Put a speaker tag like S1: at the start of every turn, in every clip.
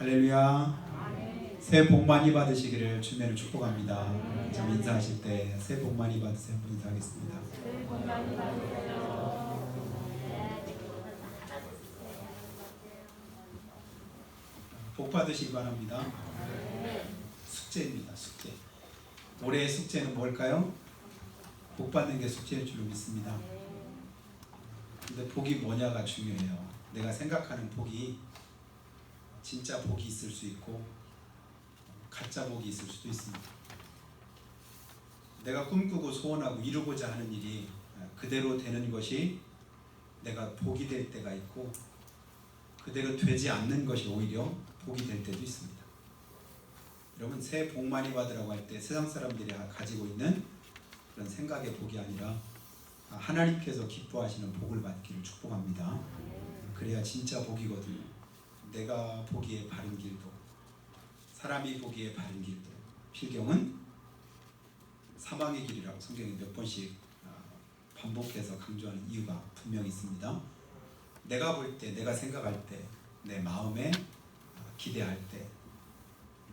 S1: 할렐루야. 새해 복 많이 받으시기를 주님으로 축복합니다. 좀 인사하실 때 새해 복 많이 받으세요. 한번 인사하겠습니다.
S2: 새해 복 많이 받으세요.
S1: 복 받으시기 바랍니다. 숙제입니다. 숙제. 올해의 숙제는 뭘까요? 복 받는 게 숙제일 줄로 믿습니다. 근데 복이 뭐냐가 중요해요. 내가 생각하는 복이 진짜 복이 있을 수 있고 가짜 복이 있을 수도 있습니다. 내가 꿈꾸고 소원하고 이루고자 하는 일이 그대로 되는 것이 내가 복이 될 때가 있고, 그대로 되지 않는 것이 오히려 복이 될 때도 있습니다. 여러분, 새해 복 많이 받으라고 할 때 세상 사람들이 가지고 있는 그런 생각의 복이 아니라 하나님께서 기뻐하시는 복을 받기를 축복합니다. 그래야 진짜 복이거든요. 내가 보기에 바른 길도, 사람이 보기에 바른 길도, 필경은 사망의 길이라고 성경에 몇 번씩 반복해서 강조하는 이유가 분명히 있습니다. 내가 볼 때, 내가 생각할 때, 내 마음에 기대할 때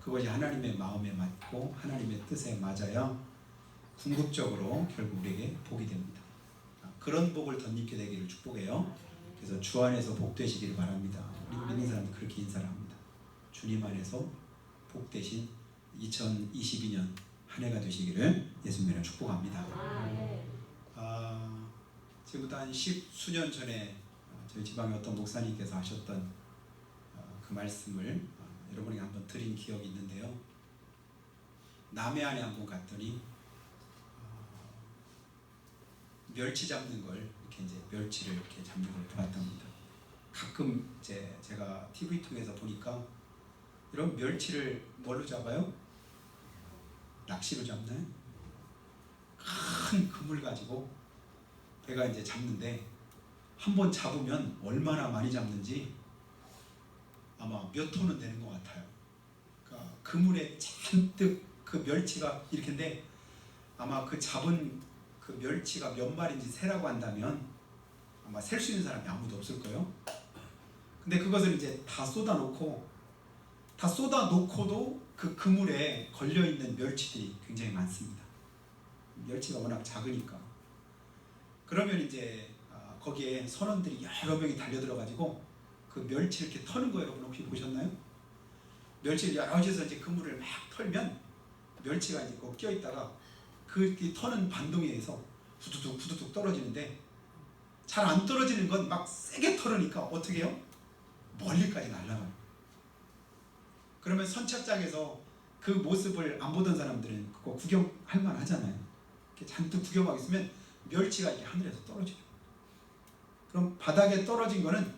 S1: 그것이 하나님의 마음에 맞고 하나님의 뜻에 맞아야 궁극적으로 결국 우리에게 복이 됩니다. 그런 복을 덧입게 되기를 축복해요. 그래서 주 안에서 복 되시길 바랍니다. 우리 믿는 사람들 그렇게 인사를 합니다. 주님 안에서 복 되신 2022년 한 해가 되시기를 예수님으로 축복합니다. 지금부터 한 10수년 전에 저희 지방의 어떤 목사님께서 하셨던 그 말씀을 여러분에게 한번 드린 기억이 있는데요. 남해안에 한번 갔더니 멸치 잡는 걸 이렇게 이제 멸치를 이렇게 잡는 걸 보았답니다. 가끔 제가 TV 통해서 보니까 이런 멸치를 뭘로 잡아요? 낚시로 잡나요? 큰 그물 가지고 배가 이제 잡는데 한번 잡으면 얼마나 많이 잡는지 아마 몇 톤은 되는 것 같아요. 그러니까 그물에 잔뜩 그 멸치가 이렇게인데 아마 그 잡은 그 멸치가 몇 마리인지 세라고 한다면 아마 셀 수 있는 사람이 아무도 없을 거예요. 근데 그것을 이제 다 쏟아놓고도 그 그물에 걸려있는 멸치들이 굉장히 많습니다. 멸치가 워낙 작으니까. 그러면 이제 거기에 선원들이 여러 명이 달려들어가지고 그 멸치를 이렇게 터는 거 여러분 혹시 보셨나요? 멸치를 여러 지에서 이제 그물을 막 털면 멸치가 이제 거기 껴있다가 그 터는 반동에 의해서 후두둑 후두둑 떨어지는데 잘 안 떨어지는 건 막 세게 털으니까 어떻게 해요? 멀리까지 날아가요. 그러면 선착장에서 그 모습을 안 보던 사람들은 그거 구경할 만 하잖아요. 이렇게 잔뜩 구경하고 있으면 멸치가 이렇게 하늘에서 떨어져요. 그럼 바닥에 떨어진 거는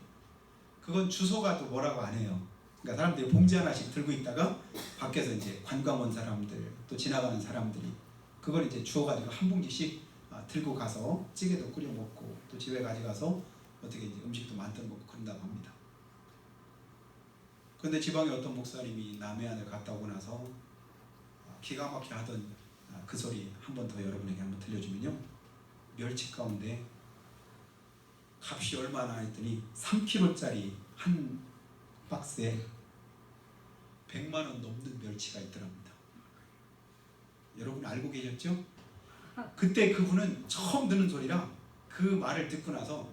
S1: 그건 주소가 또 뭐라고 안 해요. 그러니까 사람들이 봉지 하나씩 들고 있다가 밖에서 이제 관광 온 사람들 또 지나가는 사람들이 그걸 이제 주워가지고 한 봉지씩 들고 가서 찌개도 끓여 먹고 또 집에 가져가서 어떻게 이제 음식도 만들어 먹고 그런다고 합니다. 그런데 지방에 어떤 목사님이 남해안을 갔다 오고 나서 기가 막히게 하던 그 소리 한 번 더 여러분에게 한번 들려주면요. 멸치 가운데 값이 얼마나 했더니 3kg짜리 한 박스에 100만 원 넘는 멸치가 있더랍니다. 여러분 알고 계셨죠? 그때 그분은 처음 듣는 소리라 그 말을 듣고 나서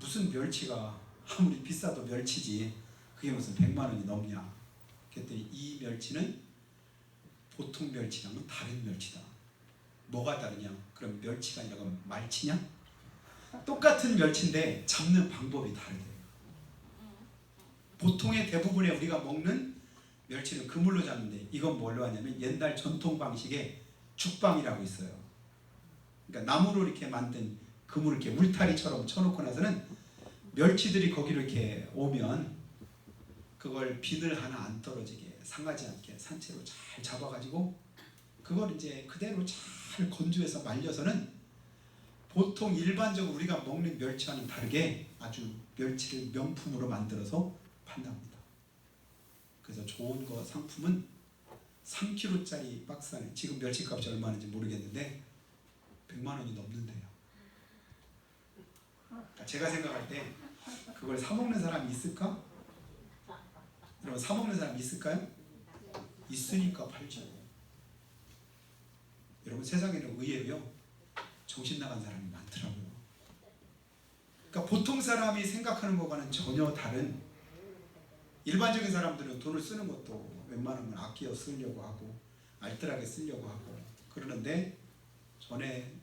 S1: 무슨 멸치가 아무리 비싸도 멸치지 그게 무슨 100만 원이 넘냐. 그랬더니 이 멸치는 보통 멸치랑은 다른 멸치다. 뭐가 다르냐? 그럼 멸치가 아니라 그럼 말치냐? 똑같은 멸치인데 잡는 방법이 다르대요. 보통의 대부분의 우리가 먹는 멸치는 그물로 잡는데 이건 뭘로 하냐면 옛날 전통 방식의 죽방이라고 있어요. 그러니까 나무로 이렇게 만든 그물을 이렇게 울타리처럼 쳐놓고 나서는 멸치들이 거기로 이렇게 오면 그걸 비늘 하나 안 떨어지게 상하지 않게 산채로 잘 잡아가지고 그걸 이제 그대로 잘 건조해서 말려서는 보통 일반적으로 우리가 먹는 멸치와는 다르게 아주 멸치를 명품으로 만들어서 판답니다. 그래서 좋은 거 상품은 3kg짜리 박스 안에 지금 멸치값이 얼마인지 모르겠는데 100만 원이 넘는데요. 그러니까 제가 생각할 때 그걸 사 먹는 사람이 있을까? 여러분 사 먹는 사람 있을까요? 있으니까 팔죠. 여러분 세상에는 의외로요 정신 나간 사람이 많더라고요. 그러니까 보통 사람이 생각하는 것과는 전혀 다른, 일반적인 사람들은 돈을 쓰는 것도 웬만하면 아껴 쓰려고 하고 알뜰하게 쓰려고 하고 그러는데, 전에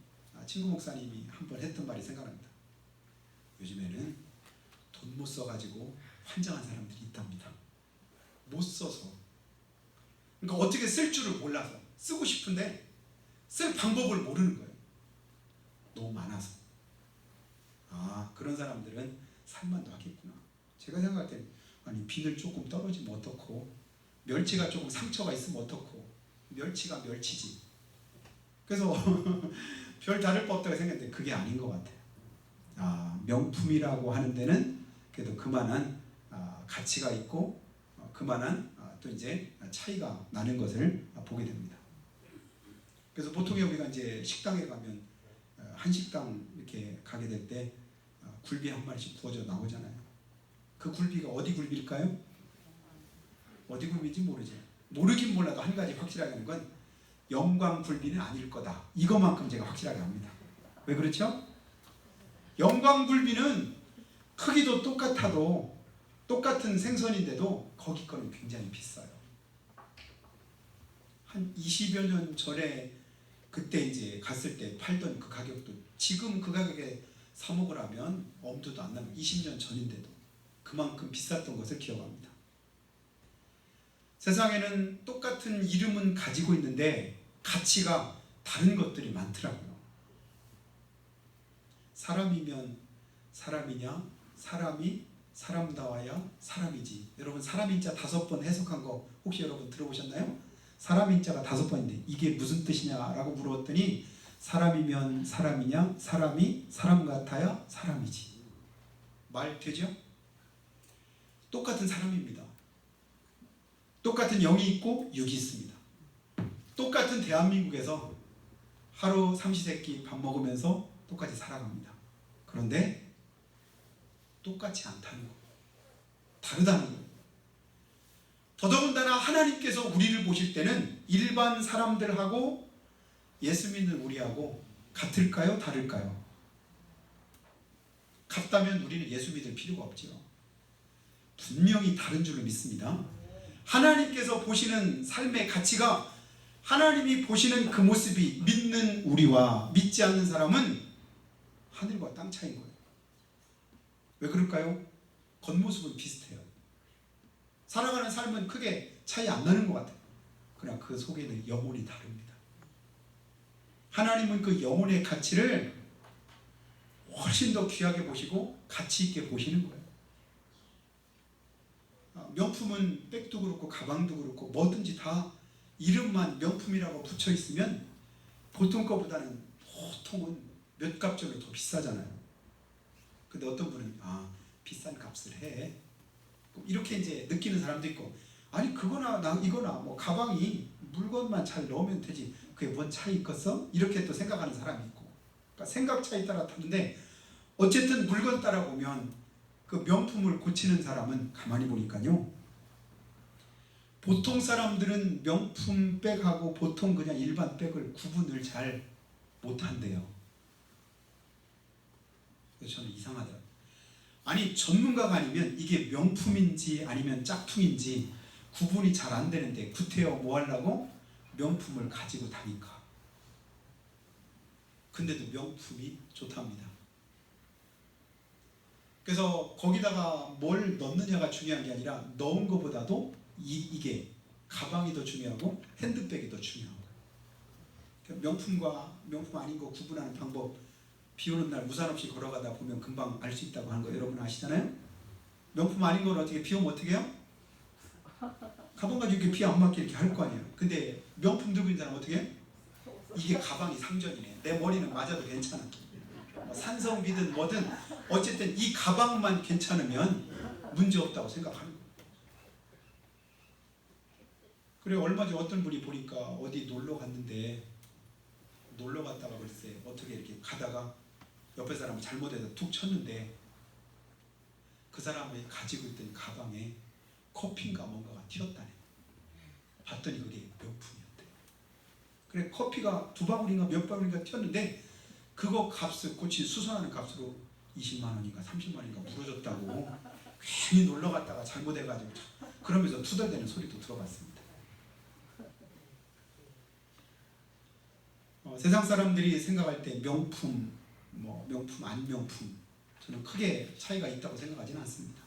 S1: 친구 목사님이 한번 했던 말이 생각납니다. 요즘에는 돈 못 써가지고 환장한 사람들이 있답니다. 못 써서. 그러니까 어떻게 쓸 줄을 몰라서, 쓰고 싶은데 쓸 방법을 모르는 거예요. 너무 많아서. 아, 그런 사람들은 살만도 하겠구나. 제가 생각할 때 아니 비늘 조금 떨어지면 어떻고, 멸치가 조금 상처가 있으면 어떻고, 멸치가 멸치지. 그래서 별 다를 바 없다고 생각했는데 그게 아닌 것 같아요. 아, 명품이라고 하는 데는 그래도 그만한 가치가 있고 그만한 또 이제 차이가 나는 것을 보게 됩니다. 그래서 보통 우리가 이제 식당에 가면 한식당 이렇게 가게 될 때 굴비 한 마리씩 구워져 나오잖아요. 그 굴비가 어디 굴비일까요? 어디 굴비인지 모르죠. 모르긴 몰라도 한 가지 확실하게 하는 건 영광 굴비는 아닐 거다. 이것만큼 제가 확실하게 합니다. 왜 그렇죠? 영광 굴비는 크기도 똑같아도 똑같은 생선인데도 거기 거는 굉장히 비싸요. 한 20여 년 전에 그때 이제 갔을 때 팔던 그 가격도 지금 그 가격에 사 먹으라면 엄두도 안 나면 20년 전인데도 그만큼 비쌌던 것을 기억합니다. 세상에는 똑같은 이름은 가지고 있는데 가치가 다른 것들이 많더라고요. 사람이면 사람이냐, 사람이 사람다워야 사람이지. 여러분 사람인자 5번 해석한 거 혹시 여러분 들어보셨나요? 사람인자가 5번인데 이게 무슨 뜻이냐라고 물어봤더니 사람이면 사람이냐, 사람이 사람 같아야 사람이지. 말 되죠? 똑같은 사람입니다. 똑같은 영이 있고 육이 있습니다. 똑같은 대한민국에서 하루 삼시세끼 밥 먹으면서 똑같이 살아갑니다. 그런데 똑같지 않다는 거예요. 다르다는 거예요. 더더군다나 하나님께서 우리를 보실 때는 일반 사람들하고 예수 믿는 우리하고 같을까요? 다를까요? 같다면 우리는 예수 믿을 필요가 없죠. 분명히 다른 줄로 믿습니다. 하나님께서 보시는 삶의 가치가, 하나님이 보시는 그 모습이 믿는 우리와 믿지 않는 사람은 하늘과 땅 차이인 거예요. 왜 그럴까요? 겉모습은 비슷해요. 살아가는 삶은 크게 차이 안 나는 것 같아요. 그러나 그 속에는 영혼이 다릅니다. 하나님은 그 영혼의 가치를 훨씬 더 귀하게 보시고 가치 있게 보시는 거예요. 명품은 백도 그렇고 가방도 그렇고 뭐든지 다 이름만 명품이라고 붙여 있으면 보통 거보다는 보통은 몇 값절로 더 비싸잖아요. 근데 어떤 분은 비싼 값을 해. 이렇게 이제 느끼는 사람도 있고, 아니 그거나 이거나 뭐 가방이 물건만 잘 넣으면 되지 그게 뭔 차이 있겠어? 이렇게 또 생각하는 사람이 있고, 그러니까 생각 차이 따라 다른데 어쨌든 물건 따라 보면 그 명품을 고치는 사람은 가만히 보니까요, 보통 사람들은 명품 백하고 보통 그냥 일반 백을 구분을 잘 못한대요. 그래서 저는 이상하더라고요. 아니 전문가가 아니면 이게 명품인지 아니면 짝퉁인지 구분이 잘 안 되는데 구태여 뭐 하려고 명품을 가지고 다니까. 근데도 명품이 좋답니다. 그래서 거기다가 뭘 넣느냐가 중요한 게 아니라 넣은 것보다도 이게 가방이 더 중요하고 핸드백이 더 중요한 거예요. 명품과 명품 아닌 거 구분하는 방법, 비 오는 날 우산 없이 걸어가다 보면 금방 알 수 있다고 하는 거 여러분 아시잖아요? 명품 아닌 건 어떻게, 비 오면 어떻게 해요? 가방 가지고 이렇게 비 안 맞게 이렇게 할 거 아니에요. 근데 명품 들고 있는 사람 어떻게 해? 이게 가방이 상전이네. 내 머리는 맞아도 괜찮아. 산성비든 뭐든 어쨌든 이 가방만 괜찮으면 문제 없다고 생각하는 거예요. 그래 얼마 전에 어떤 분이 보니까 어디 놀러 갔는데, 놀러 갔다가 글쎄 어떻게 이렇게 가다가 옆에 사람이 잘못해서 툭 쳤는데 그 사람이 가지고 있던 가방에 커피인가 뭔가가 튀었다네. 봤더니 그게 명품이었대. 그래 커피가 2방울인가 몇 방울인가 튀었는데 그거 값을 고치 수선하는 값으로 20만 원인가 30만 원인가 물어줬다고 괜히 놀러 갔다가 잘못해가지고 그러면서 투덜대는 소리도 들어봤습니다. 세상 사람들이 생각할 때 명품, 명품 안 명품 저는 크게 차이가 있다고 생각하지는 않습니다.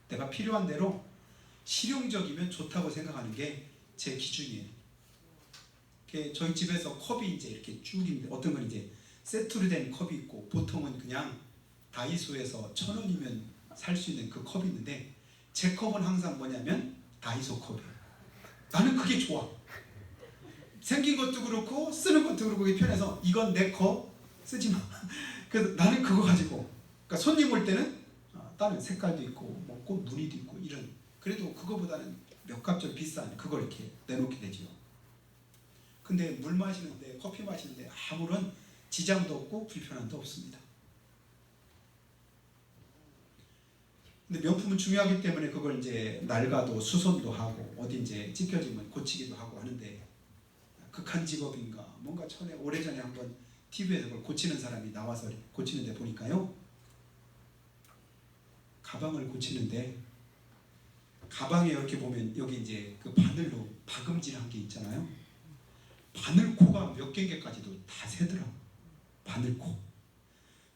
S1: 내가 필요한 대로 실용적이면 좋다고 생각하는 게 제 기준이에요. 저희 집에서 컵이 이제 이렇게 쭉 있는데 어떤 건 이제 세트로 된 컵이 있고 보통은 그냥 다이소에서 1,000원이면 살 수 있는 그 컵이 있는데 제 컵은 항상 뭐냐면 다이소 컵이에요. 나는 그게 좋아. 생긴 것도 그렇고 쓰는 것도 그렇고 그게 편해서 이건 내 컵 쓰지 마. 그래서 나는 그거 가지고 그러니까 손님 올 때는 다른 색깔도 있고 꽃 무늬도 있고 이런 그래도 그거보다는 몇 값 좀 비싼 그걸 이렇게 내놓게 되죠. 근데 물 마시는데 커피 마시는데 아무런 지장도 없고 불편함도 없습니다. 근데 명품은 중요하기 때문에 그걸 이제 낡아도 수선도 하고 어디 이제 찢겨지면 고치기도 하고 하는데 극한 직업인가 뭔가 오래전에 한번 TV에서 그걸 고치는 사람이 나와서 고치는데 보니까요 가방을 고치는데 가방에 이렇게 보면 여기 이제 그 바늘로 박음질한 게 있잖아요. 바늘코가 몇 개인가까지도 다 세더라. 바늘코.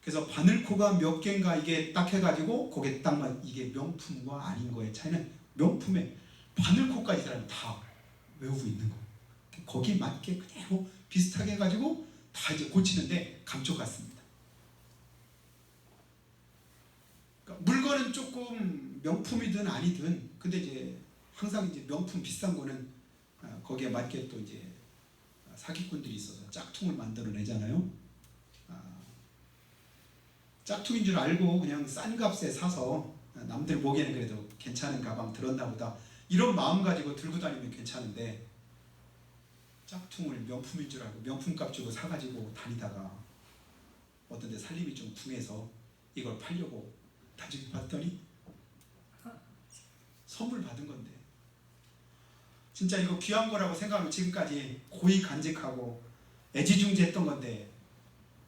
S1: 그래서 바늘코가 몇 개인가 이게 딱 해가지고 거기에 딱 이게 명품과 아닌 거의 차이는 명품에 바늘코까지 사람이 다 외우고 있는 거예요. 거기 맞게 그대로 비슷하게 해가지고 다 이제 고치는데 감쪽 같습니다. 그러니까 물건은 조금 명품이든 아니든 근데 이제 항상 이제 명품 비싼 거는 거기에 맞게 또 이제 사기꾼들이 있어서 짝퉁을 만들어내잖아요. 짝퉁인 줄 알고 그냥 싼 값에 사서 남들 보기에는 그래도 괜찮은 가방 들었나 보다 이런 마음 가지고 들고 다니면 괜찮은데 짝퉁을 명품인 줄 알고 명품값 주고 사가지고 다니다가 어떤 데 살림이 좀 퉁해서 이걸 팔려고 나중에 봤더니 선물 받은 건데 진짜 이거 귀한 거라고 생각하면 지금까지 고이 간직하고 애지중지했던 건데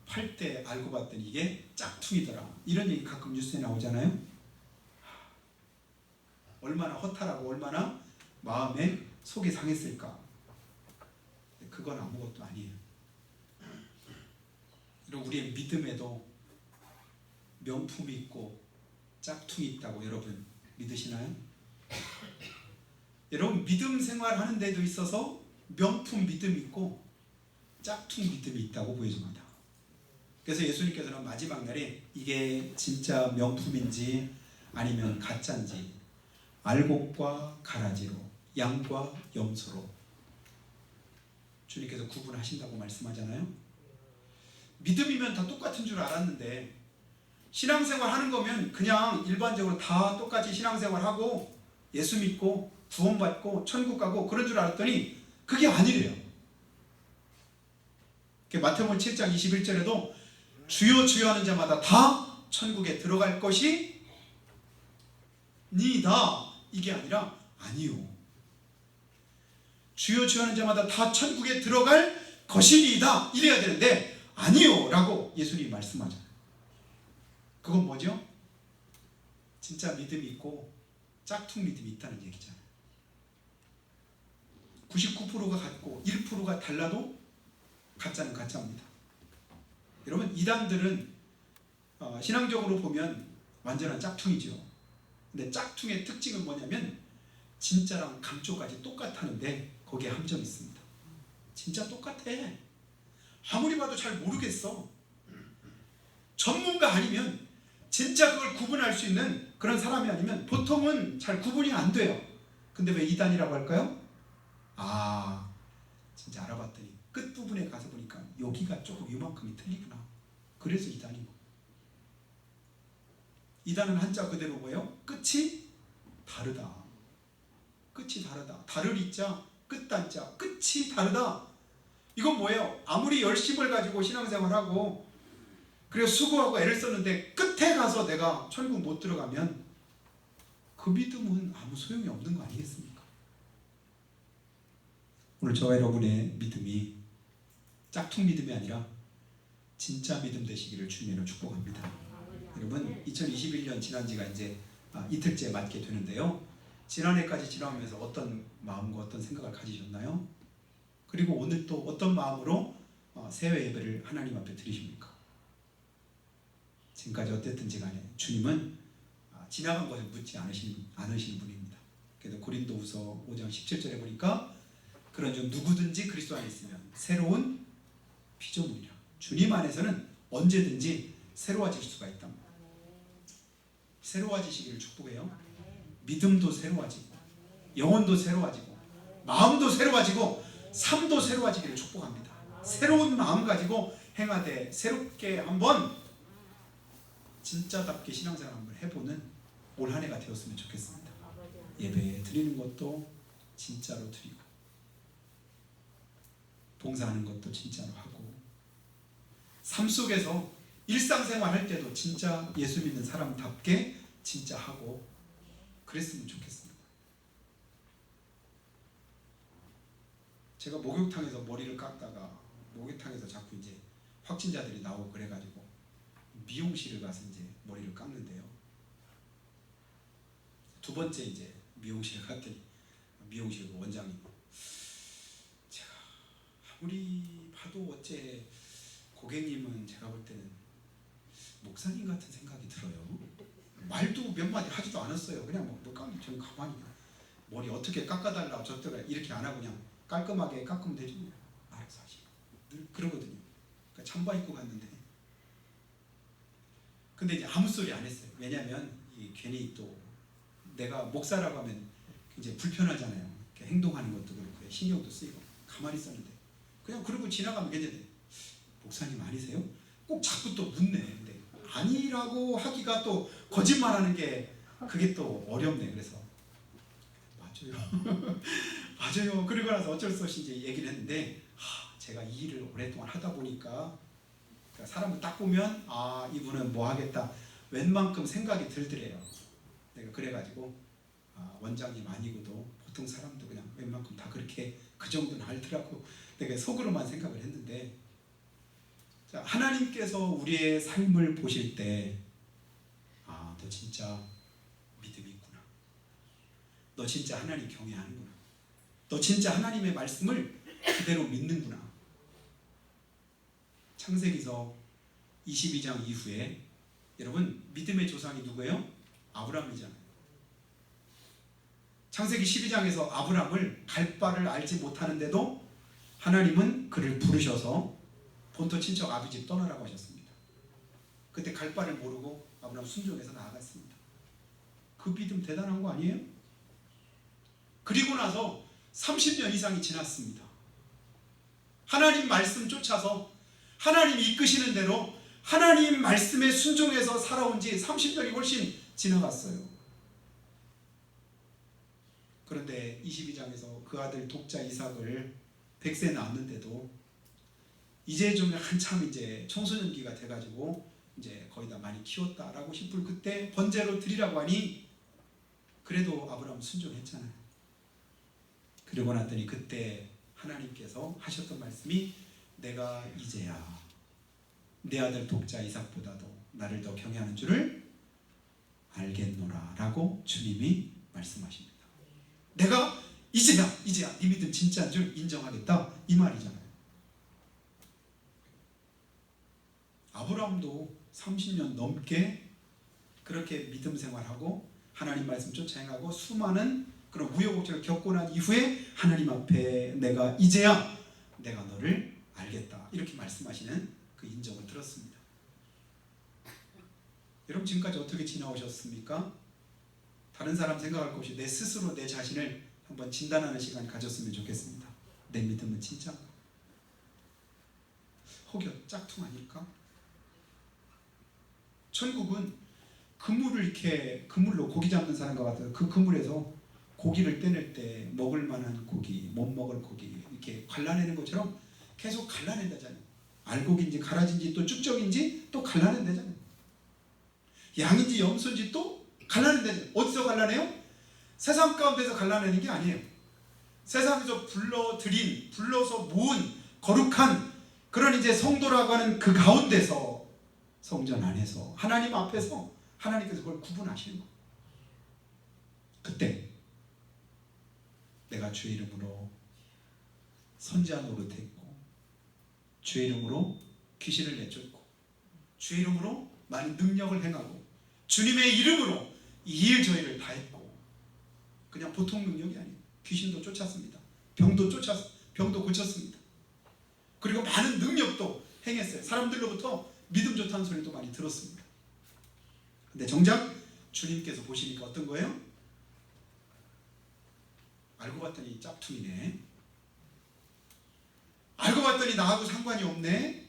S1: 팔 때 알고 봤더니 이게 짝퉁이더라. 이런 얘기 가끔 뉴스에 나오잖아요. 얼마나 허탈하고 얼마나 마음에 속이 상했을까. 그건 아무것도 아니에요. 그리고 우리의 믿음에도 명품이 있고 짝퉁이 있다고 여러분 믿으시나요? 여러분 믿음 생활하는 데도 있어서 명품 믿음이 있고 짝퉁 믿음이 있다고 보여줍니다. 그래서 예수님께서는 마지막 날에 이게 진짜 명품인지 아니면 가짜인지 알곡과 가라지로 양과 염소로 주님께서 구분하신다고 말씀하잖아요. 믿음이면 다 똑같은 줄 알았는데 신앙생활 하는 거면 그냥 일반적으로 다 똑같이 신앙생활하고 예수 믿고 구원받고 천국 가고 그런 줄 알았더니 그게 아니래요. 마태복음 7장 21절에도 주여 주여 하는 자마다 다 천국에 들어갈 것이 니다 이게 아니라 아니요. 주여 주여 하는 자마다 다 천국에 들어갈 것이니다 이래야 되는데 아니요 라고 예수님이 말씀하잖아요. 그건 뭐죠? 진짜 믿음이 있고 짝퉁 믿음이 있다는 얘기잖아요. 99%가 같고 1%가 달라도 가짜는 가짜입니다. 여러분 이단들은 신앙적으로 보면 완전한 짝퉁이죠. 근데 짝퉁의 특징은 뭐냐면 진짜랑 감쪽까지 똑같다는데 거기에 함정이 있습니다. 진짜 똑같아. 아무리 봐도 잘 모르겠어. 전문가 아니면 진짜 그걸 구분할 수 있는 그런 사람이 아니면 보통은 잘 구분이 안 돼요. 근데 왜 이단이라고 할까요? 진짜 알아봤더니 끝부분에 가서 보니까 여기가 조금 이만큼이 틀리구나. 그래서 이단이고. 이단은 한자 그대로 뭐예요? 끝이 다르다. 끝이 다르다. 다를 이자, 끝단자, 끝이 다르다. 이건 뭐예요? 아무리 열심을 가지고 신앙생활하고 그래서 수고하고 애를 썼는데 끝에 가서 내가 천국 못 들어가면 그 그 믿음은 아무 소용이 없는 거 아니겠습니까? 오늘 저와 여러분의 믿음이 짝퉁 믿음이 아니라 진짜 믿음 되시기를 주님으로 축복합니다. 여러분 2021년 지난 지가 이제 이틀째 맞게 되는데요. 지난해까지 지나오면서 어떤 마음과 어떤 생각을 가지셨나요? 그리고 오늘 또 어떤 마음으로 새해 예배를 하나님 앞에 드리십니까? 지금까지 어땠든지 간에 주님은 지나간 것을 묻지 않으시는 분입니다. 그래서 고린도후서 5장 17절에 보니까 그런 중 누구든지 그리스도 안에 있으면 새로운 피조물이라. 주님 안에서는 언제든지 새로워질 수가 있답니다. 새로워지시기를 축복해요. 믿음도 새로워지고 영혼도 새로워지고 마음도 새로워지고 삶도 새로워지기를 축복합니다. 새로운 마음 가지고 행하되 새롭게 한번 진짜답게 신앙생활 한번 해보는 올 한 해가 되었으면 좋겠습니다. 예배 드리는 것도 진짜로 드리고 봉사하는 것도 진짜로 하고 삶 속에서 일상생활 할 때도 진짜 예수 믿는 사람답게 진짜 하고 그랬으면 좋겠습니다. 제가 목욕탕에서 머리를 깎다가 목욕탕에서 자꾸 이제 확진자들이 나오고 그래가지고 미용실을 가서 이제 머리를 깎는데요. 두 번째 이제 미용실을 갔더니 미용실 원장님, 제가 아무리 봐도 어째 고객님은 제가 볼 때는 목사님 같은 생각이 들어요. 말도 몇 마디 하지도 않았어요. 그냥 뭐 깎는 저는 가만히 머리 어떻게 깎아달라 저때가 이렇게 안 하고 그냥 깔끔하게 깎으면 되죠. 알아서 하시고 늘 그러거든요. 그러니까 잠바 입고 갔는데 근데 이제 아무 소리 안 했어요. 왜냐하면 괜히 또 내가 목사라고 하면 굉장히 불편하잖아요. 행동하는 것도 그렇고 신경도 쓰이고 가만히 있었는데 그냥 그러고 지나가면 괜찮아요. 목사님 아니세요? 꼭 자꾸 또 묻네. 근데 아니라고 하기가 또 거짓말하는 게 그게 또 어렵네. 그래서 맞아요. 맞아요. 그러고 나서 어쩔 수 없이 이제 얘기를 했는데 제가 이 일을 오랫동안 하다 보니까 사람을 딱 보면 이분은 뭐 하겠다 웬만큼 생각이 들더래요. 내가 그래가지고 원장님 아니고도 보통 사람도 그냥 웬만큼 다 그렇게 그 정도는 알더라고. 내가 속으로만 생각을 했는데 자, 하나님께서 우리의 삶을 보실 때 너 진짜 믿음이 있구나. 너 진짜 하나님 경외하는구나. 너 진짜 하나님의 말씀을 그대로 믿는구나. 창세기서 22장 이후에 여러분 믿음의 조상이 누구예요? 아브라함이잖아요. 창세기 12장에서 아브라함을 갈 바를 알지 못하는데도 하나님은 그를 부르셔서 본토 친척 아비 집 떠나라고 하셨습니다. 그때 갈 바를 모르고 아브라함 순종해서 나아갔습니다. 그 믿음 대단한 거 아니에요? 그리고 나서 30년 이상이 지났습니다. 하나님 말씀 쫓아서 하나님 이끄시는 대로 하나님 말씀에 순종해서 살아온 지 30년이 훨씬 지나갔어요. 그런데 22장에서 그 아들 독자 이삭을 100세 낳았는데도 이제 좀 한참 이제 청소년기가 돼가지고 이제 거의 다 많이 키웠다라고 싶을 그때 번제로 드리라고 하니 그래도 아브라함 순종했잖아요. 그러고 났더니 그때 하나님께서 하셨던 말씀이 내가 이제야 내 아들 독자 이삭보다도 나를 더 경외하는 줄을 알겠노라 라고 주님이 말씀하십니다. 내가 이제야 네 믿음 진짜인 줄 인정하겠다 이 말이잖아요. 아브라함도 30년 넘게 그렇게 믿음 생활하고 하나님 말씀 쫓아 행하고 수많은 그런 우여곡절을 겪고 난 이후에 하나님 앞에 내가 이제야 내가 너를 알겠다 이렇게 말씀하시는 그 인정을 들었습니다. 여러분 지금까지 어떻게 지나오셨습니까? 다른 사람 생각할 것 없이 내 스스로 내 자신을 한번 진단하는 시간 가졌으면 좋겠습니다. 내 믿음은 진짜인가? 혹여 짝퉁 아닐까? 천국은 그물로 고기 잡는 사람과 같아서 그 그물에서 고기를 떼낼 때 먹을 만한 고기, 못 먹을 고기 이렇게 갈라내는 것처럼 계속 갈라낸다잖아요. 알곡인지 가라진지 또 쭉적인지 또 갈라낸다잖아요. 양인지 염소인지 또 갈라낸다잖아요. 어디서 갈라내요? 세상 가운데서 갈라내는 게 아니에요. 세상에서 불러서 모은 거룩한 그런 이제 성도라고 하는 그 가운데서 성전 안에서 하나님 앞에서 하나님께서 그걸 구분하시는 거예요. 그때 내가 주의 이름으로 선지자 노릇했고 주의 이름으로 귀신을 내쫓고 주의 이름으로 많은 능력을 행하고 주님의 이름으로 이 일 저 일을 다 했고, 그냥 보통 능력이 아니에요. 귀신도 쫓았습니다. 병도 고쳤습니다. 그리고 많은 능력도 행했어요. 사람들로부터 믿음 좋다는 소리도 많이 들었습니다. 근데 정작 주님께서 보시니까 어떤 거예요? 알고 봤더니 짝퉁이네. 알고 봤더니 나하고 상관이 없네.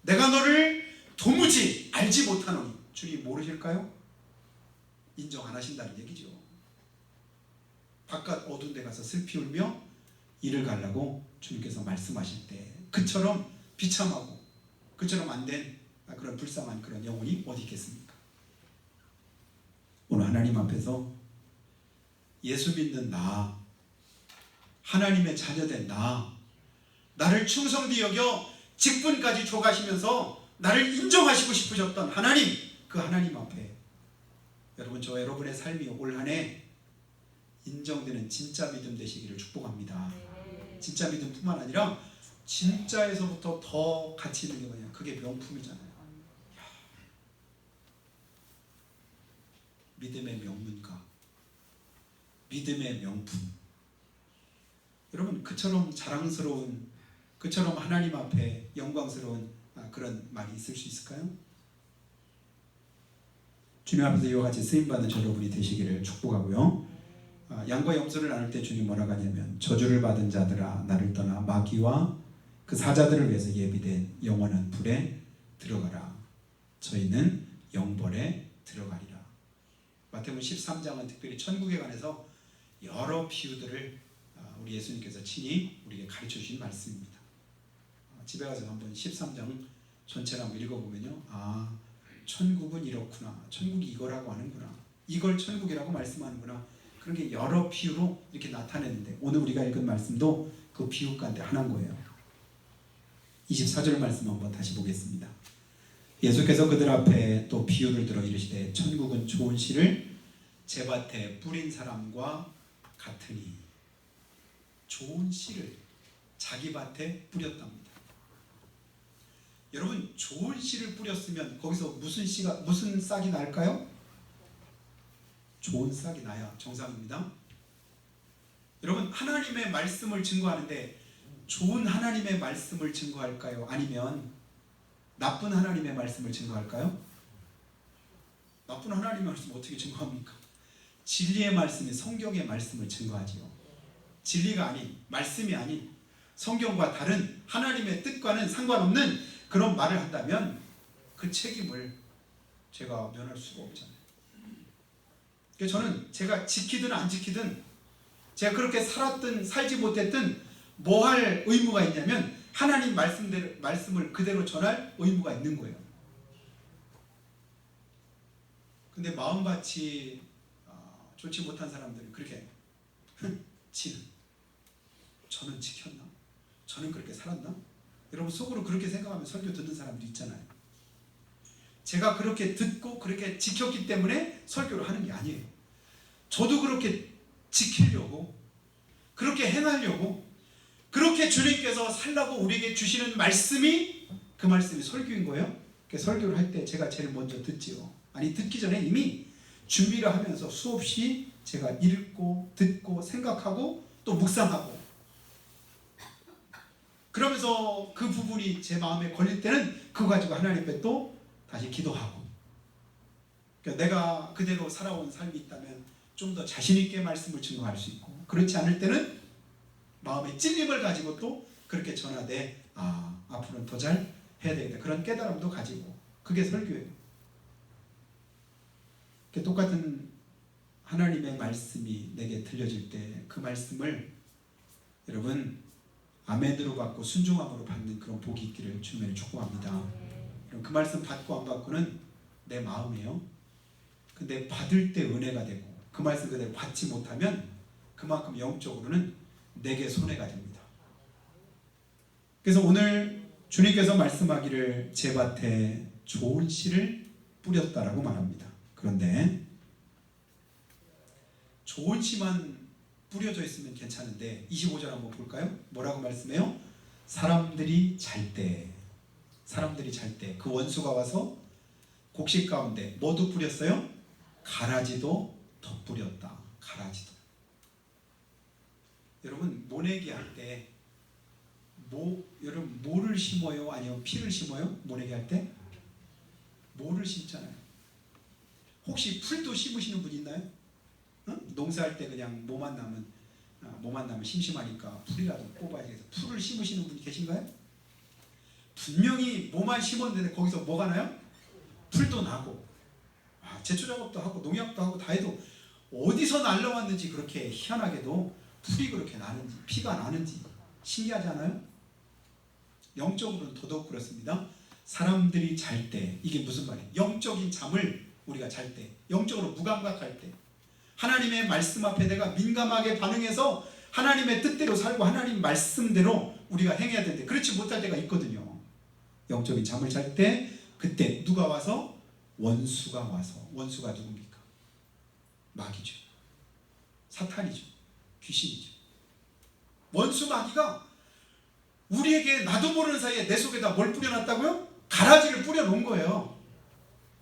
S1: 내가 너를 도무지 알지 못하노니. 주님 모르실까요? 인정 안 하신다는 얘기죠. 바깥 어두운 데 가서 슬피 울며 이를 갈라고 주님께서 말씀하실 때 그처럼 비참하고 그처럼 안 된 그런 불쌍한 그런 영혼이 어디 있겠습니까? 오늘 하나님 앞에서 예수 믿는 나, 하나님의 자녀된 나를 충성히 여겨 직분까지 줘가시면서 나를 인정하시고 싶으셨던 하나님, 그 하나님 앞에 여러분, 저 여러분의 삶이 올 한 해 인정되는 진짜 믿음 되시기를 축복합니다. 진짜 믿음뿐만 아니라 진짜에서부터 더 가치 있는 게 뭐냐? 그게 명품이잖아요. 믿음의 명문가, 믿음의 명품. 여러분, 그처럼 자랑스러운, 그처럼 하나님 앞에 영광스러운 그런 말이 있을 수 있을까요? 주님 앞에서 이와 같이 쓰임받는 여러분이 되시기를 축복하고요. 양과 염소를 나눌 때 주님 뭐라고 하냐면, 저주를 받은 자들아 나를 떠나 마귀와 그 사자들을 위해서 예비된 영원한 불에 들어가라. 저희는 영벌에 들어가리라. 마태복음 13장은 특별히 천국에 관해서 여러 비유들을 우리 예수님께서 친히 우리에게 가르쳐 주신 말씀입니다. 집에 가서 한번 13장 전체를 한번 읽어보면요, 천국은 이렇구나, 천국이 이거라고 하는구나, 이걸 천국이라고 말씀하는구나, 그런 게 여러 비유로 이렇게 나타내는데, 오늘 우리가 읽은 말씀도 그 비유 가운데 하나인 거예요. 24절 말씀 한번 다시 보겠습니다. 예수께서 그들 앞에 또 비유를 들어 이르시되, 천국은 좋은 씨를 제 밭에 뿌린 사람과 같으니. 좋은 씨를 자기 밭에 뿌렸답니다. 여러분, 좋은 씨를 뿌렸으면 거기서 무슨 싹이 날까요? 좋은 싹이 나야 정상입니다. 여러분, 하나님의 말씀을 증거하는데 좋은 하나님의 말씀을 증거할까요? 아니면 나쁜 하나님의 말씀을 증거할까요? 나쁜 하나님의 말씀 어떻게 증거합니까? 진리의 말씀이 성경의 말씀을 증거하지요. 진리가 아닌, 말씀이 아닌 성경과 다른 하나님의 뜻과는 상관없는 그런 말을 한다면 그 책임을 제가 면할 수가 없잖아요. 그래서 저는 제가 지키든 안 지키든, 제가 그렇게 살았든 살지 못했든 뭐 할 의무가 있냐면 하나님 말씀을 그대로 전할 의무가 있는 거예요. 근데 마음밭이 좋지 못한 사람들은 그렇게 저는 지켰나? 저는 그렇게 살았나? 여러분, 속으로 그렇게 생각하면 설교 듣는 사람들이 있잖아요. 제가 그렇게 듣고 그렇게 지켰기 때문에 설교를 하는 게 아니에요. 저도 그렇게 지키려고, 그렇게 행하려고, 그렇게 주님께서 살라고 우리에게 주시는 말씀이, 그 말씀이 설교인 거예요. 설교를 할 때 제가 제일 먼저 듣지요. 아니, 듣기 전에 이미 준비를 하면서 수없이 제가 읽고 듣고 생각하고 또 묵상하고, 그러면서 그 부분이 제 마음에 걸릴 때는 그거 가지고 하나님 앞에 또 다시 기도하고, 그러니까 내가 그대로 살아온 삶이 있다면 좀 더 자신 있게 말씀을 증거할 수 있고, 그렇지 않을 때는 마음의 찔림을 가지고 또 그렇게 전하되, 앞으로는 더 잘 해야 되겠다, 그런 깨달음도 가지고, 그게 설교예요. 똑같은 하나님의 말씀이 내게 들려질 때 그 말씀을 여러분 아멘으로 받고 순종함으로 받는 그런 복이 있기를 주님을 축복합니다. 그 말씀 받고 안 받고는 내 마음이에요. 근데 받을 때 은혜가 되고 그 말씀 그대로 받지 못하면 그만큼 영적으로는 내게 손해가 됩니다. 그래서 오늘 주님께서 말씀하기를 제 밭에 좋은 씨를 뿌렸다라고 말합니다. 그런데 좋은 씨만 뿌려져 있으면 괜찮은데 25절 한번 볼까요? 뭐라고 말씀해요? 사람들이 잘 때 그 원수가 와서 곡식 가운데 뭐도 뿌렸어요? 가라지도 덧뿌렸다. 가라지도. 여러분 모내기 할 때 여러분 뭐를 심어요? 아니면 피를 심어요? 모내기 할 때? 뭐를 심잖아요. 혹시 풀도 심으시는 분 있나요? 농사할 때 그냥 뭐만 나면 심심하니까 풀이라도 뽑아야 돼서 풀을 심으시는 분이 계신가요? 분명히 뭐만 심었는데 거기서 뭐가 나요? 풀도 나고 제초 작업도 하고 농약도 하고 다 해도 어디서 날라왔는지 그렇게 희한하게도 풀이 그렇게 나는지 피가 나는지 신기하지 않아요? 영적으로는 더더욱 그렇습니다. 사람들이 잘 때 이게 무슨 말이에요? 영적인 잠을 우리가 잘 때 영적으로 무감각할 때 하나님의 말씀 앞에 내가 민감하게 반응해서 하나님의 뜻대로 살고 하나님 말씀대로 우리가 행해야 되는데 그렇지 못할 때가 있거든요. 영적인 잠을 잘 때 그때 누가 와서? 원수가 와서. 원수가 누굽니까? 마귀죠. 사탄이죠. 귀신이죠. 원수 마귀가 우리에게 나도 모르는 사이에 내 속에다 뭘 뿌려놨다고요? 가라지를 뿌려놓은 거예요.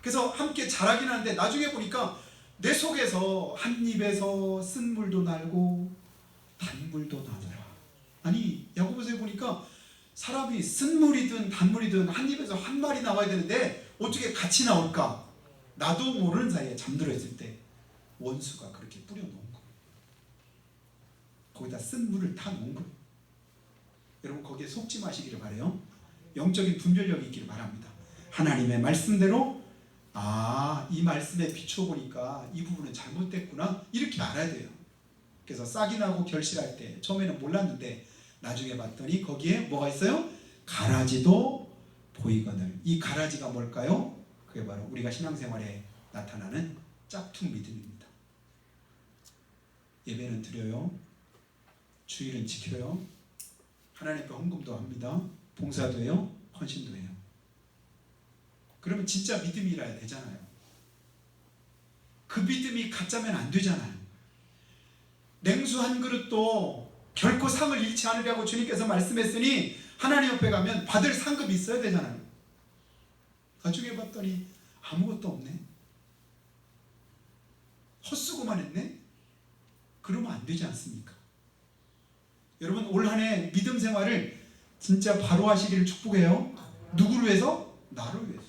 S1: 그래서 함께 자라긴 하는데 나중에 보니까 내 속에서 한 입에서 쓴물도 날고 단물도 나더라. 아니 야고보서에 보니까 사람이 쓴물이든 단물이든 한 입에서 한 마리 나와야 되는데 어떻게 같이 나올까? 나도 모르는 사이에 잠들어 있을 때 원수가 그렇게 뿌려놓은 거예요. 거기다 쓴물을 타 놓은 거예요. 여러분 거기에 속지 마시기를 바라요. 영적인 분별력이 있기를 바랍니다. 하나님의 말씀대로 이 말씀에 비춰보니까 이 부분은 잘못됐구나 이렇게 알아야 돼요. 그래서 싹이 나고 결실할 때 처음에는 몰랐는데 나중에 봤더니 거기에 뭐가 있어요? 가라지도 보이거늘. 이 가라지가 뭘까요? 그게 바로 우리가 신앙생활에 나타나는 짝퉁 믿음입니다. 예배는 드려요. 주일은 지켜요. 하나님께 헌금도 합니다. 봉사도 해요. 헌신도 해요. 그러면 진짜 믿음이라야 되잖아요. 그 믿음이 가짜면 안 되잖아요. 냉수 한 그릇도 결코 상을 잃지 않으려고 주님께서 말씀했으니 하나님 옆에 가면 받을 상급이 있어야 되잖아요. 나중에 봤더니 아무것도 없네. 헛수고만 했네. 그러면 안 되지 않습니까? 여러분 올 한 해 믿음 생활을 진짜 바로 하시기를 축복해요. 누구를 위해서? 나를 위해서.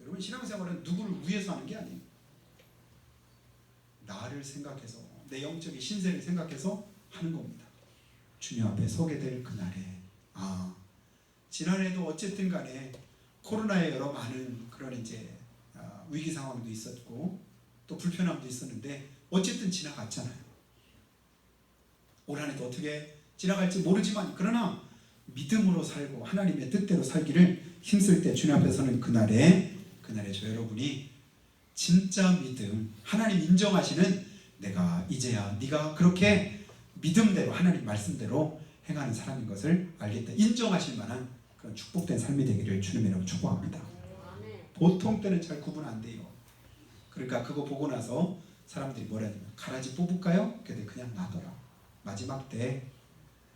S1: 여러분 신앙생활은 누구를 위해서 하는 게 아니에요. 나를 생각해서 내 영적인 신세를 생각해서 하는 겁니다. 주님 앞에 서게 될 그날에 지난해도 어쨌든 간에 코로나의 여러 많은 그런 위기 상황도 있었고 또 불편함도 있었는데 어쨌든 지나갔잖아요. 올 한 해도 어떻게 지나갈지 모르지만 그러나 믿음으로 살고 하나님의 뜻대로 살기를 힘쓸 때 주님 앞에 서는 그날에 저 여러분이 진짜 믿음 하나님 인정하시는 내가 이제야 네가 그렇게 믿음대로 하나님 말씀대로 행하는 사람인 것을 알겠다. 인정하실 만한 그런 축복된 삶이 되기를 주님이라고 축복합니다. 보통 때는 잘 구분 안 돼요. 그러니까 그거 보고 나서 사람들이 뭐라 하냐면 가라지 뽑을까요? 근데 그냥 놔둬라. 마지막 때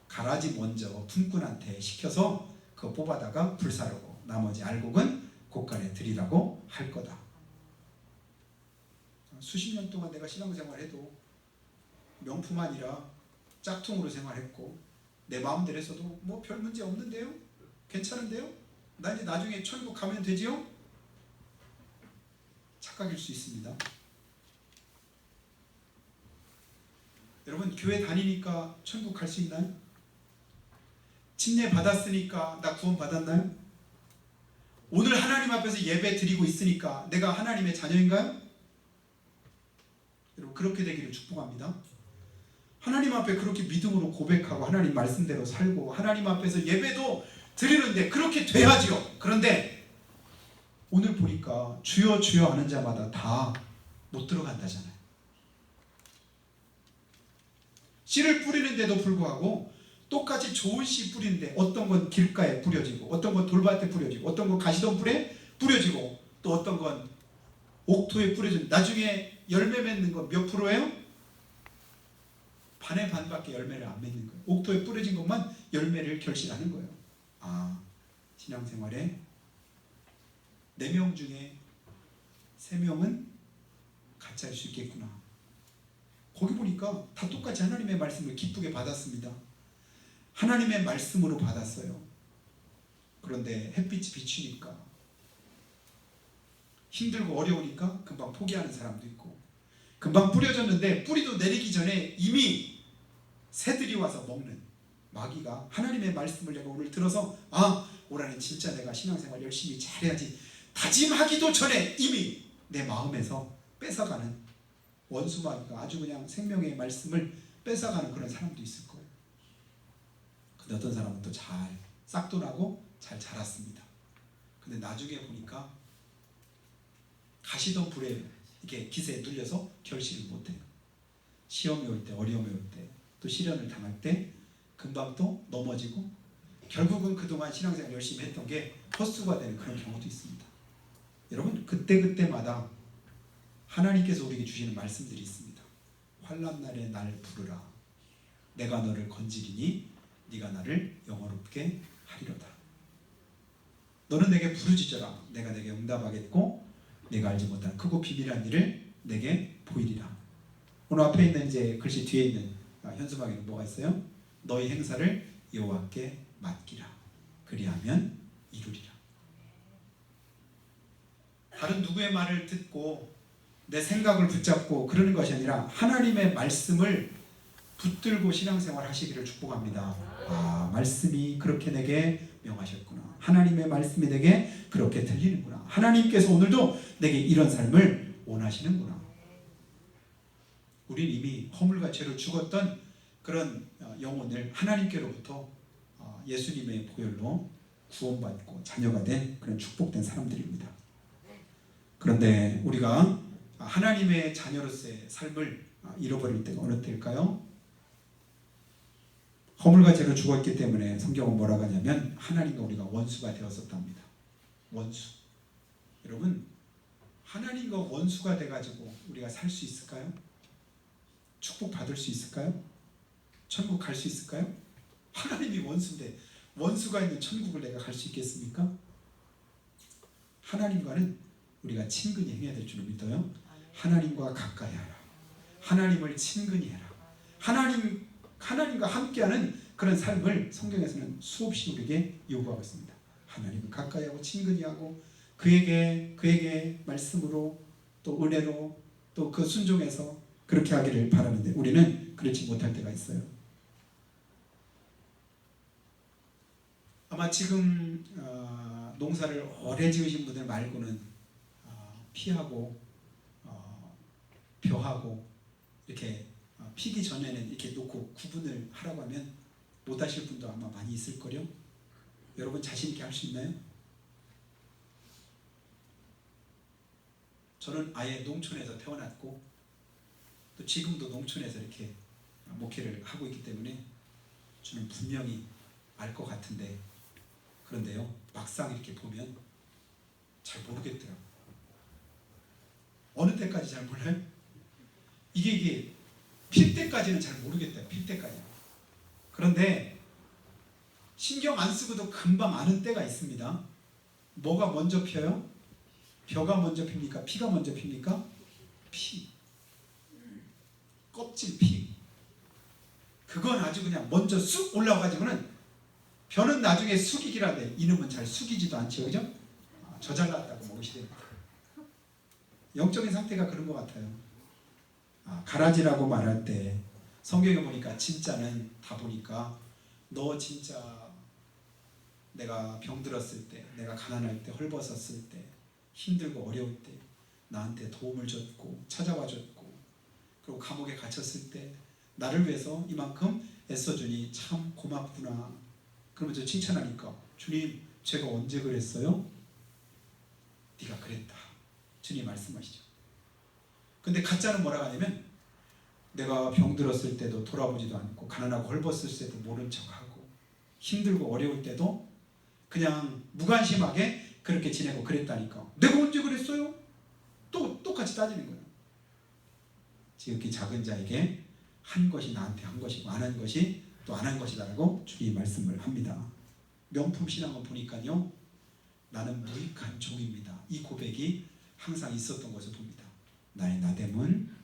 S1: 가라지 먼저 품꾼한테 시켜서 그거 뽑아다가 불사르고 나머지 알곡은 곳간에 드리라고 할 거다. 수십 년 동안 내가 신앙생활해도 명품 아니라 짝퉁으로 생활했고 내 마음대로 했어도 뭐 별 문제 없는데요? 괜찮은데요? 나 이제 나중에 천국 가면 되지요? 착각일 수 있습니다. 여러분 교회 다니니까 천국 갈 수 있나요? 침례 받았으니까 나 구원 받았나요? 오늘 하나님 앞에서 예배 드리고 있으니까 내가 하나님의 자녀인가요? 여러분 그렇게 되기를 축복합니다. 하나님 앞에 그렇게 믿음으로 고백하고 하나님 말씀대로 살고 하나님 앞에서 예배도 드리는데 그렇게 돼야지요. 그런데 오늘 보니까 주여 주여 하는 자마다 다 못 들어간다잖아요. 씨를 뿌리는데도 불구하고 똑같이 좋은 씨 뿌리는데 어떤 건 길가에 뿌려지고 어떤 건 돌밭에 뿌려지고 어떤 건 가시덤불에 뿌려지고 또 어떤 건 옥토에 뿌려지고 나중에 열매 맺는 건 몇 프로예요? 반의 반밖에 열매를 안 맺는 거예요. 옥토에 뿌려진 것만 열매를 결실하는 거예요. 아, 신앙생활에 4명 중에 3명은 가짜일 수 있겠구나. 거기 보니까 다 똑같이 하나님의 말씀을 기쁘게 받았습니다. 하나님의 말씀으로 받았어요. 그런데 햇빛이 비추니까 힘들고 어려우니까 금방 포기하는 사람도 있고, 금방 뿌려졌는데 뿌리도 내리기 전에 이미 새들이 와서 먹는, 마귀가 하나님의 말씀을 내가 오늘 들어서 올해는 진짜 내가 신앙생활 열심히 잘해야지 다짐하기도 전에 이미 내 마음에서 뺏어가는 원수 마귀가 아주 그냥 생명의 말씀을 뺏어가는 그런 사람도 있을 거예요. 근데 어떤 사람은 또 잘 싹도 나고 잘 자랐습니다. 근데 나중에 보니까 가시던 불에 이렇게 기세에 눌려서 결실을 못해요. 시험이 올 때, 어려움이 올 때, 또 시련을 당할 때 금방 또 넘어지고 결국은 그동안 신앙생활 열심히 했던 게 헛수가 되는 그런 경우도 있습니다. 여러분, 그때마다 하나님께서 우리에게 주시는 말씀들이 있습니다. 환난 날에 날 부르라. 내가 너를 건지리니 네가 나를 영화롭게 하리로다. 너는 내게 부르짖어라. 내가 내게 응답하겠고 내가 알지 못한 크고 비밀한 일을 내게 보이리라. 오늘 앞에 있는 이제 글씨 뒤에 있는 현수막에는 뭐가 있어요? 너희 행사를 여호와께 맡기라. 그리하면 이루리라. 다른 누구의 말을 듣고 내 생각을 붙잡고 그러는 것이 아니라 하나님의 말씀을 붙들고 신앙생활 하시기를 축복합니다. 말씀이 그렇게 내게 명하셨구나. 하나님의 말씀이 내게 그렇게 들리는구나. 하나님께서 오늘도 내게 이런 삶을 원하시는구나. 우린 이미 허물과 죄로 죽었던 그런 영혼을 하나님께로부터 예수님의 보혈로 구원받고 자녀가 된 그런 축복된 사람들입니다. 그런데 우리가 하나님의 자녀로서의 삶을 잃어버릴 때가 어느 때일까요? 허물과 죄로 죽었기 때문에 성경은 뭐라고 하냐면 하나님과 우리가 원수가 되었었답니다. 원수. 여러분, 하나님과 원수가 돼가지고 우리가 살 수 있을까요? 축복 받을 수 있을까요? 천국 갈 수 있을까요? 하나님이 원수인데 원수가 있는 천국을 내가 갈 수 있겠습니까? 하나님과는 우리가 친근히 행해야 될 줄 믿어요. 하나님과 가까이 하라. 하나님을 친근히 해라. 하나님과 함께하는 그런 삶을 성경에서는 수없이 우리에게 요구하고 있습니다. 하나님을 가까이 하고 친근히 하고 그에게 말씀으로 또 은혜로 또 그 순종해서 그렇게 하기를 바라는데 우리는 그렇지 못할 때가 있어요. 아마 지금 농사를 오래 지으신 분들 말고는 피하고 벼하고 이렇게 피기 전에는 이렇게 놓고 구분을 하라고 하면 못 하실 분도 아마 많이 있을 거요. 여러분 자신 있게 할 수 있나요? 저는 아예 농촌에서 태어났고 또 지금도 농촌에서 이렇게 목회를 하고 있기 때문에 저는 분명히 알 것 같은데, 그런데요 막상 이렇게 보면 잘 모르겠더라고요. 어느 때까지 잘 몰라요? 이게 필 때까지는 잘 모르겠다. 필 때까지. 그런데 신경 안 쓰고도 금방 아는 때가 있습니다. 뭐가 먼저 펴요? 벼가 먼저 핍니까? 피가 먼저 핍니까? 피. 껍질 피. 그건 아주 그냥 먼저 쑥 올라와가지고는 벼는 나중에 숙이기라네. 이놈은 잘 숙이지도 않죠. 그죠? 저 잘났다고 먹으시대요. 영적인 상태가 그런 것 같아요. 가라지라고 말할 때 성경에 보니까 진짜는 다 보니까 너 진짜 내가 병들었을 때, 내가 가난할 때, 헐벗었을 때, 힘들고 어려울 때 나한테 도움을 줬고 찾아와 줬고, 그리고 감옥에 갇혔을 때 나를 위해서 이만큼 애써주니 참 고맙구나. 그러면서 칭찬하니까 주님 제가 언제 그랬어요? 네가 그랬다. 주님 말씀하시죠. 근데 가짜는 뭐라고 하냐면 내가 병들었을 때도 돌아보지도 않고, 가난하고 헐벗을 때도 모른 척하고, 힘들고 어려울 때도 그냥 무관심하게 그렇게 지내고 그랬다니까. 내가 언제 그랬어요? 또 똑같이 따지는 거예요. 지극히 작은 자에게 한 것이 나한테 한 것이고, 안 한 것이 또 안 한 것이다라고 주님이 말씀을 합니다. 명품 신앙을 보니까요, 나는 무익한 종입니다. 이 고백이 항상 있었던 것을 봅니다. 나의 나됨은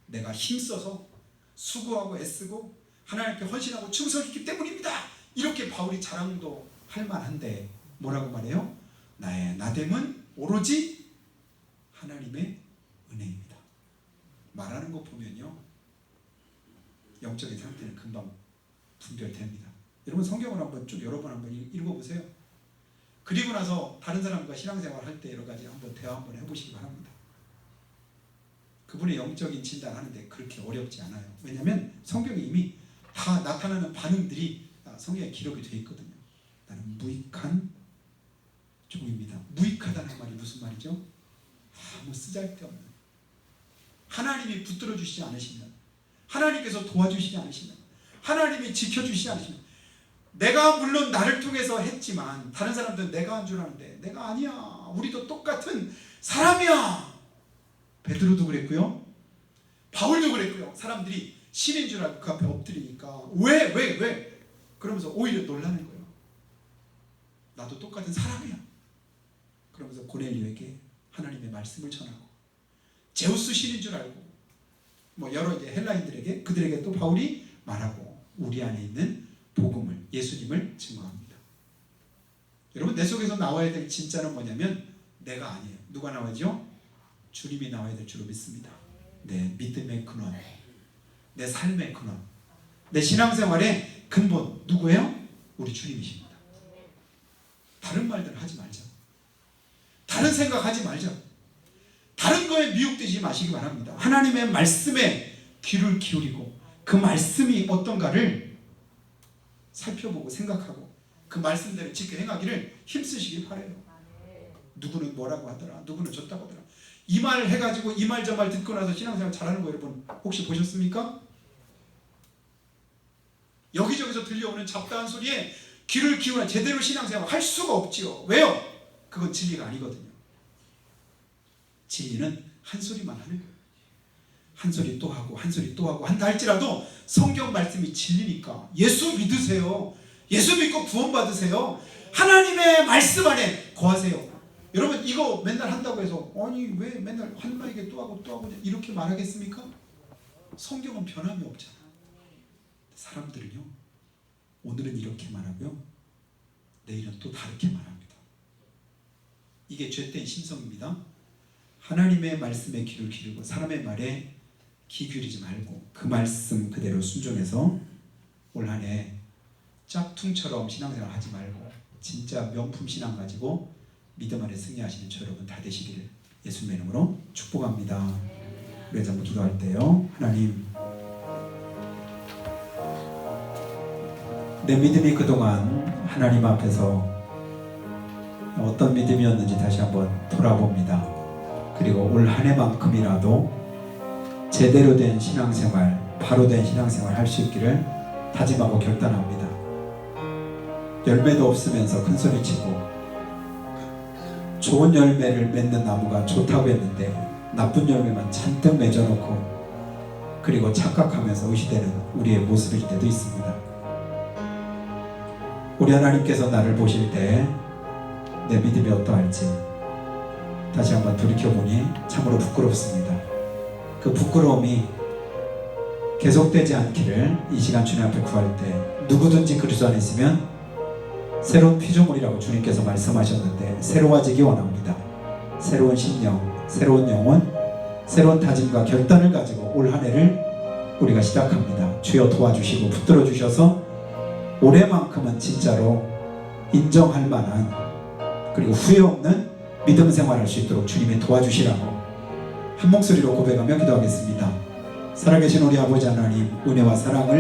S1: 내가 힘써서 수고하고 애쓰고 하나님께 헌신하고 충성했기 때문입니다. 이렇게 바울이 자랑도 할 만한데, 뭐라고 말해요? 나의 나됨은 오로지 하나님의 은혜입니다. 말하는 거 보면요, 영적인 상태는 금방 분별됩니다. 여러분 성경을 한번 쭉 여러 번 한번 읽어보세요. 그리고 나서 다른 사람과 신앙생활 할 때 여러 가지 한번 대화 한번 해보시기 바랍니다. 그분의 영적인 진단하는데 그렇게 어렵지 않아요. 왜냐하면 성경에 이미 다 나타나는 반응들이 성경에 기록이 되어 있거든요. 나는 무익한 종입니다. 무익하다는 말이 무슨 말이죠? 아무 쓰잘데없는, 하나님이 붙들어 주시지 않으시면, 하나님께서 도와주시지 않으시면, 하나님이 지켜주시지 않으시면, 내가 물론 나를 통해서 했지만 다른 사람들은 내가 한 줄 아는데 내가 아니야. 우리도 똑같은 사람이야. 베드로도 그랬고요, 바울도 그랬고요. 사람들이 신인 줄 알고 그 앞에 엎드리니까 왜? 그러면서 오히려 놀라는 거예요. 나도 똑같은 사람이야. 그러면서 고넬료에게 하나님의 말씀을 전하고, 제우스 신인 줄 알고 뭐 여러 이제 헬라인들에게, 그들에게 또 바울이 말하고 우리 안에 있는 복음을, 예수님을 증거합니다. 여러분, 내 속에서 나와야 될 진짜는 뭐냐면 내가 아니에요. 누가 나와야죠? 주님이 나와야 될 줄로 믿습니다. 내 믿음의 근원, 내 삶의 근원, 내 신앙생활의 근본 누구예요? 우리 주님이십니다. 다른 말들 하지 말자. 다른 생각하지 말자. 다른 거에 미혹되지 마시기 바랍니다. 하나님의 말씀에 귀를 기울이고 그 말씀이 어떤가를 살펴보고 생각하고 그 말씀대로 지켜 행하기를 힘쓰시기 바라요. 누구는 뭐라고 하더라, 누구는 좋다고 하더라, 이 말 해가지고 이 말 저 말 듣고 나서 신앙생활 잘하는 거 여러분 혹시 보셨습니까? 여기저기서 들려오는 잡다한 소리에 귀를 기울여 제대로 신앙생활 할 수가 없지요. 왜요? 그건 진리가 아니거든요. 진리는 한 소리만 하는 거예요. 한 소리 또 하고 한 소리 또 하고 한다 할지라도 성경 말씀이 진리니까 예수 믿으세요. 예수 믿고 구원 받으세요. 하나님의 말씀 안에 거하세요. 여러분, 이거 맨날 한다고 해서 아니 왜 맨날 한 말에게 또 하고 또 하고 이렇게 말하겠습니까? 성경은 변함이 없잖아. 사람들은요, 오늘은 이렇게 말하고요, 내일은 또 다르게 말합니다. 이게 죄된 심성입니다. 하나님의 말씀에 귀를 기울이고 사람의 말에 귀 기울이지 말고 그 말씀 그대로 순종해서 올 한 해 짝퉁처럼 신앙생활 하지 말고 진짜 명품 신앙 가지고 믿음 안에 승리하시는 저 여러분 다 되시기를 예수님의 이름으로 축복합니다. 우리 한번 기도할 때요, 하나님, 내 믿음이 그동안 하나님 앞에서 어떤 믿음이었는지 다시 한번 돌아봅니다. 그리고 올 한 해만큼이라도 제대로 된 신앙생활, 바로 된 신앙생활 할 수 있기를 다짐하고 결단합니다. 열매도 없으면서 큰소리치고 좋은 열매를 맺는 나무가 좋다고 했는데 나쁜 열매만 잔뜩 맺어놓고 그리고 착각하면서 의시되는 우리의 모습일 때도 있습니다. 우리 하나님께서 나를 보실 때 내 믿음이 어떠할지 다시 한번 돌이켜보니 참으로 부끄럽습니다. 그 부끄러움이 계속되지 않기를 이 시간 주님 앞에 구할 때, 누구든지 그리스도 안에 있으면 새로운 피조물이라고 주님께서 말씀하셨는데 새로워지기 원합니다. 새로운 심령, 새로운 영혼, 새로운 다짐과 결단을 가지고 올 한 해를 우리가 시작합니다. 주여 도와주시고 붙들어 주셔서 올해만큼은 진짜로 인정할 만한, 그리고 후회 없는 믿음 생활할 수 있도록 주님이 도와주시라고 한 목소리로 고백하며 기도하겠습니다. 살아계신 우리 아버지 하나님, 은혜와 사랑을